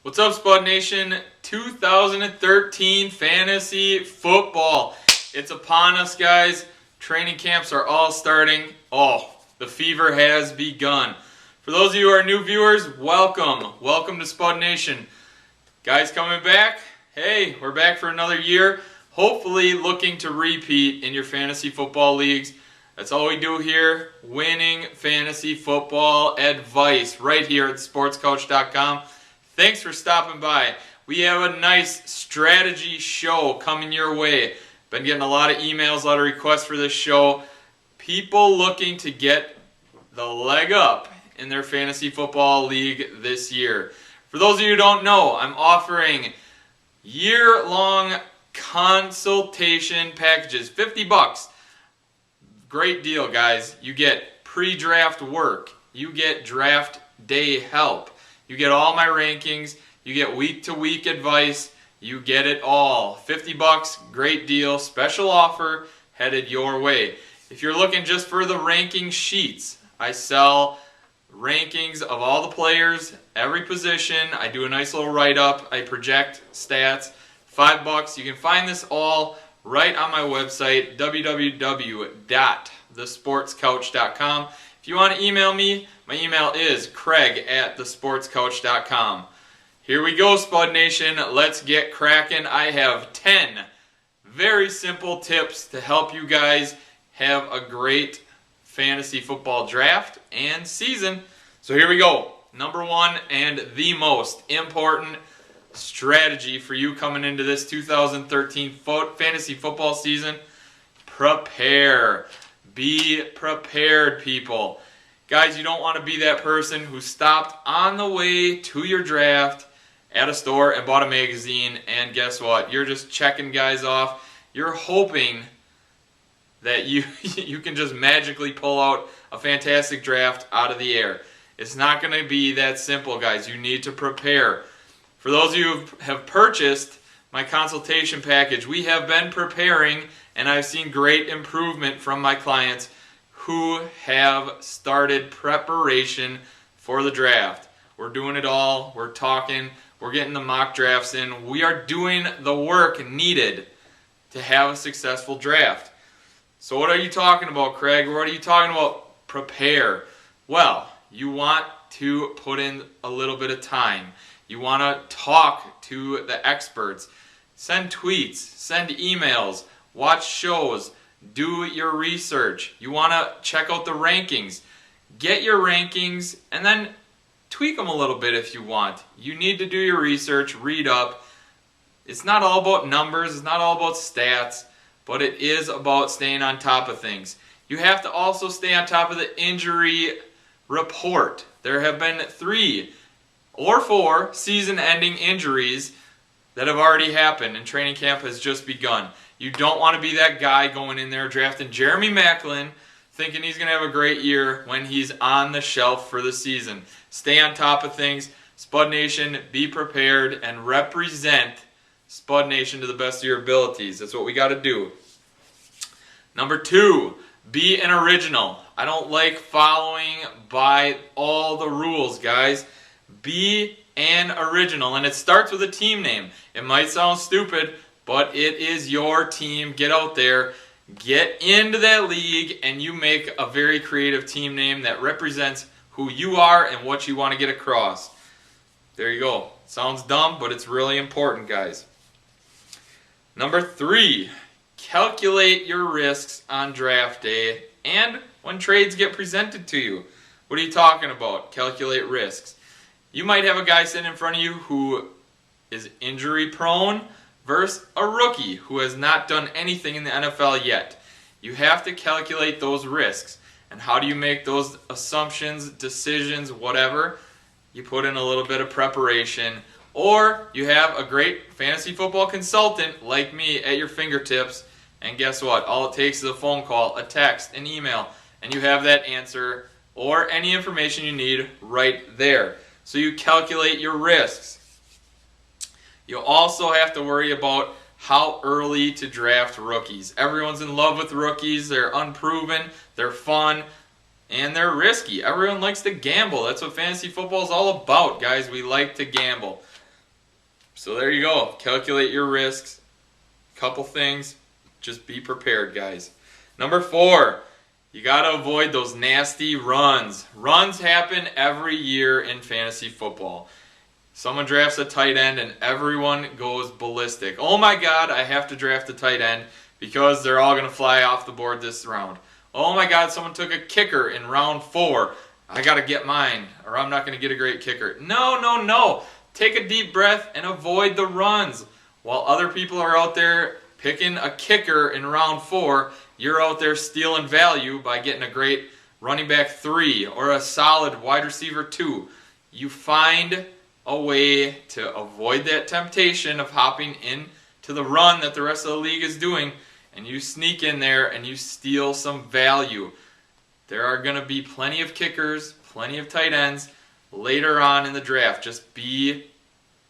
What's up, Spud Nation? 2013 fantasy football. It's upon us, guys. Training camps are all starting. Oh, the fever has begun. For those of you who are new viewers, welcome. Welcome to Spud Nation. Guys coming back, hey, we're back for another year. Hopefully looking to repeat in your fantasy football leagues. That's all we do here, winning fantasy football advice right here at sportscoach.com. Thanks for stopping by. We have a nice strategy show coming your way. Been getting a lot of emails, a lot of requests for this show. People looking to get the leg up in their fantasy football league this year. For those of you who don't know, I'm offering year-long consultation packages, $50. Great deal, guys. You get pre-draft work. You get draft day help. You get all my rankings. You get week-to-week advice. You get it all. $50, great deal, special offer headed your way. If you're looking just for the ranking sheets, I sell rankings of all the players, every position. I do a nice little write-up. I project stats. $5. You can find this all right on my website, www.thesportscoach.com. If you want to email me, my email is craig@thesportscoach.com. Here we go, Spud Nation. Let's get cracking. I have 10 very simple tips to help you guys have a great fantasy football draft and season. So here we go. Number one and the most important strategy for you coming into this 2013 fantasy football season: prepare. Be prepared, people. Guys, you don't want to be that person who stopped on the way to your draft at a store and bought a magazine, and guess what? You're just checking guys off. You're hoping that you can just magically pull out a fantastic draft out of the air. It's not going to be that simple, guys. You need to prepare. For those of you who have purchased my consultation package, we have been preparing, and I've seen great improvement from my clients who have started preparation for the draft. We're doing it all. We're talking. We're getting the mock drafts in. We are doing the work needed to have a successful draft. So what are you talking about, Craig? What are you talking about? Prepare. Well, you want to put in a little bit of time. You want to talk to the experts. Send tweets. Send emails. Watch shows. Do your research. You want to check out the rankings. Get your rankings and then tweak them a little bit if you want. You need to do your research, read up. It's not all about numbers, it's not all about stats, but it is about staying on top of things. You have to also stay on top of the injury report. There have been 3 or 4 season-ending injuries that have already happened, and training camp has just begun. You don't want to be that guy going in there drafting Jeremy Maclin thinking he's going to have a great year when he's on the shelf for the season. Stay on top of things. Spud Nation, be prepared and represent Spud Nation to the best of your abilities. That's what we got to do. Number 2, be an original. I don't like following by all the rules, guys. Be an original, and it starts with a team name. It might sound stupid, but it is your team. Get out there, get into that league, and you make a very creative team name that represents who you are and what you want to get across. There you go. Sounds dumb, but it's really important, guys. Number 3, calculate your risks on draft day and when trades get presented to you. What are you talking about? Calculate risks. You might have a guy sitting in front of you who is injury prone versus a rookie who has not done anything in the NFL yet. You have to calculate those risks. And how do you make those assumptions, decisions, whatever? You put in a little bit of preparation, or you have a great fantasy football consultant like me at your fingertips, and guess what? All it takes is a phone call, a text, an email, and you have that answer or any information you need right there. So you calculate your risks. You also have to worry about how early to draft rookies. Everyone's in love with rookies. They're unproven, they're fun, and they're risky. Everyone likes to gamble. That's what fantasy football is all about, guys. We like to gamble. So there you go. Calculate your risks. Couple things. Just be prepared, guys. Number 4, you got to avoid those nasty runs. Runs happen every year in fantasy football. Someone drafts a tight end and everyone goes ballistic. Oh my God, I have to draft a tight end because they're all going to fly off the board this round. Oh my God, someone took a kicker in round 4. I got to get mine or I'm not going to get a great kicker. No. Take a deep breath and avoid the runs. While other people are out there picking a kicker in round 4, you're out there stealing value by getting a great running back 3 or a solid wide receiver 2. You find a way to avoid that temptation of hopping into the run that the rest of the league is doing, and you sneak in there and you steal some value. There are going to be plenty of kickers, plenty of tight ends later on in the draft. Just be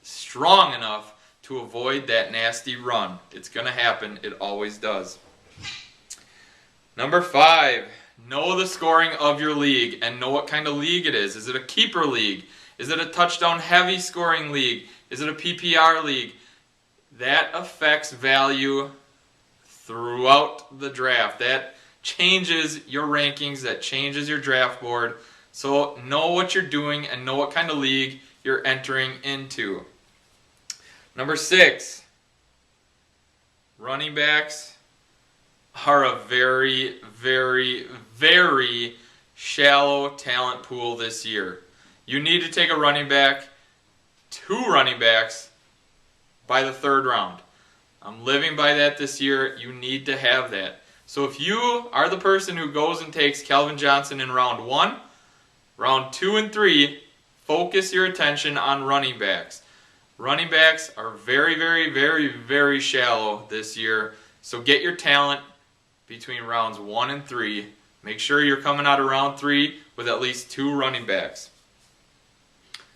strong enough to avoid that nasty run. It's going to happen. It always does. Number 5, know the scoring of your league and know what kind of league it is. Is it a keeper league? Is it a touchdown heavy scoring league? Is it a PPR league? That affects value throughout the draft. That changes your rankings. That changes your draft board. So know what you're doing and know what kind of league you're entering into. Number 6, running backs are a very, very, very shallow talent pool this year. You need to take a running back, 2 running backs, by the 3rd round. I'm living by that this year. You need to have that. So if you are the person who goes and takes Calvin Johnson in round 1, round 2 and 3, focus your attention on running backs. Running backs are very, very, very, very shallow this year. So get your talent between rounds 1 and 3. Make sure you're coming out of round 3 with at least 2 running backs.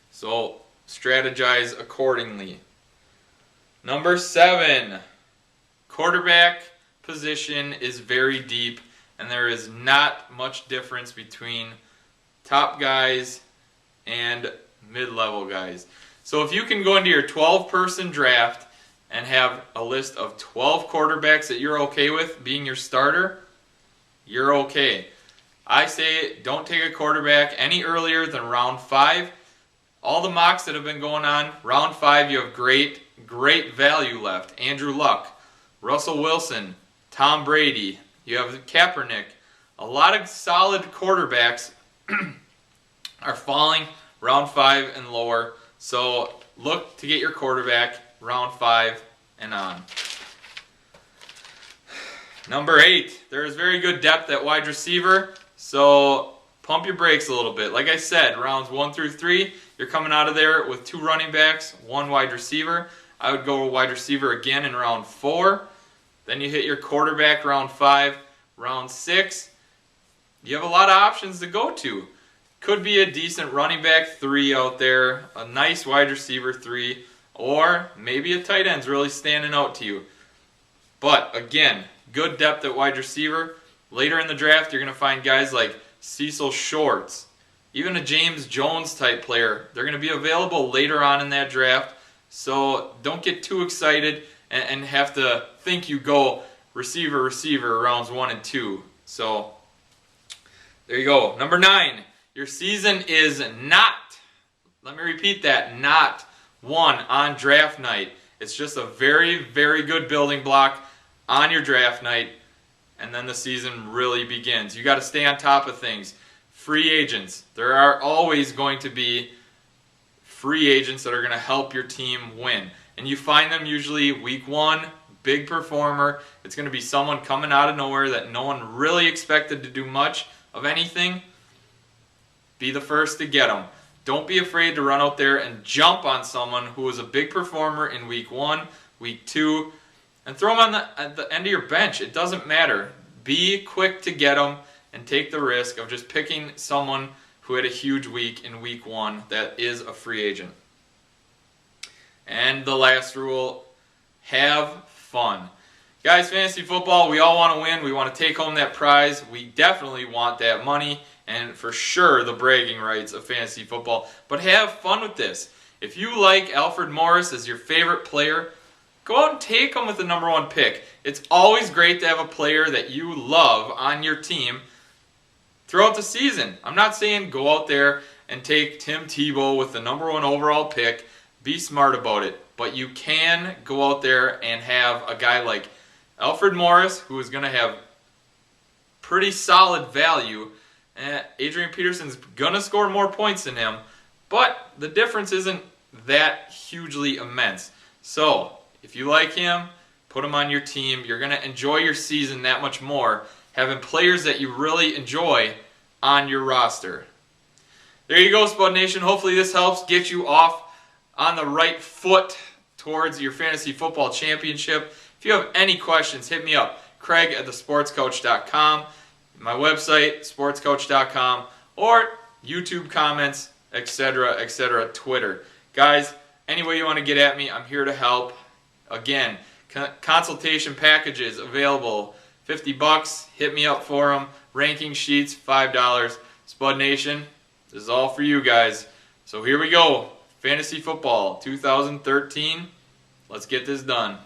So strategize accordingly. Number 7, quarterback position is very deep, and there is not much difference between top guys and mid-level guys. So if you can go into your 12-person draft and have a list of 12 quarterbacks that you're okay with being your starter, you're okay. I say don't take a quarterback any earlier than round 5. All the mocks that have been going on, round 5 you have great value left. Andrew Luck, Russell Wilson, Tom Brady, you have Kaepernick. A lot of solid quarterbacks are falling round 5 and lower. So look to get your quarterback round 5 and on. Number 8, there is very good depth at wide receiver. So pump your brakes a little bit. Like I said, rounds 1 through 3, you're coming out of there with 2 running backs, 1 wide receiver. I would go wide receiver again in round 4. Then you hit your quarterback round 5. Round 6, you have a lot of options to go to. Could be a decent running back 3 out there, a nice wide receiver 3, or maybe a tight end's really standing out to you. But again, good depth at wide receiver. Later in the draft, you're going to find guys like Cecil Shorts, even a James Jones type player. They're going to be available later on in that draft. So don't get too excited and have to think you go receiver rounds 1 and 2. So there you go. Number 9, your season is not, let me repeat that, not won on draft night. It's just a very, very good building block on your draft night, and then the season really begins. You got to stay on top of things. Free agents. There are always going to be free agents that are going to help your team win. And you find them usually week 1, big performer. It's going to be someone coming out of nowhere that no one really expected to do much of anything. Be the first to get them. Don't be afraid to run out there and jump on someone who was a big performer in week 1, week 2, and throw them at the end of your bench. It doesn't matter. Be quick to get them and take the risk of just picking someone who had a huge week in week 1 that is a free agent. And the last rule, have fun. Guys, fantasy football, we all want to win. We want to take home that prize. We definitely want that money and for sure the bragging rights of fantasy football. But have fun with this. If you like Alfred Morris as your favorite player, go out and take him with the number 1 pick. It's always great to have a player that you love on your team throughout the season. I'm not saying go out there and take Tim Tebow with the number 1 overall pick. Be smart about it. But you can go out there and have a guy like Alfred Morris, who is going to have pretty solid value. Adrian Peterson's going to score more points than him, but the difference isn't that hugely immense. So, if you like him, put him on your team. You're going to enjoy your season that much more, having players that you really enjoy on your roster. There you go, Spud Nation. Hopefully this helps get you off on the right foot towards your fantasy football championship. If you have any questions, hit me up, Craig@thesportscoach.com, my website, sportscoach.com, or YouTube comments, etc., Twitter. Guys, any way you want to get at me, I'm here to help. Again, consultation packages available, $50. Hit me up for them. Ranking sheets, $5. Spud Nation, this is all for you guys. So here we go. Fantasy football 2013. Let's get this done.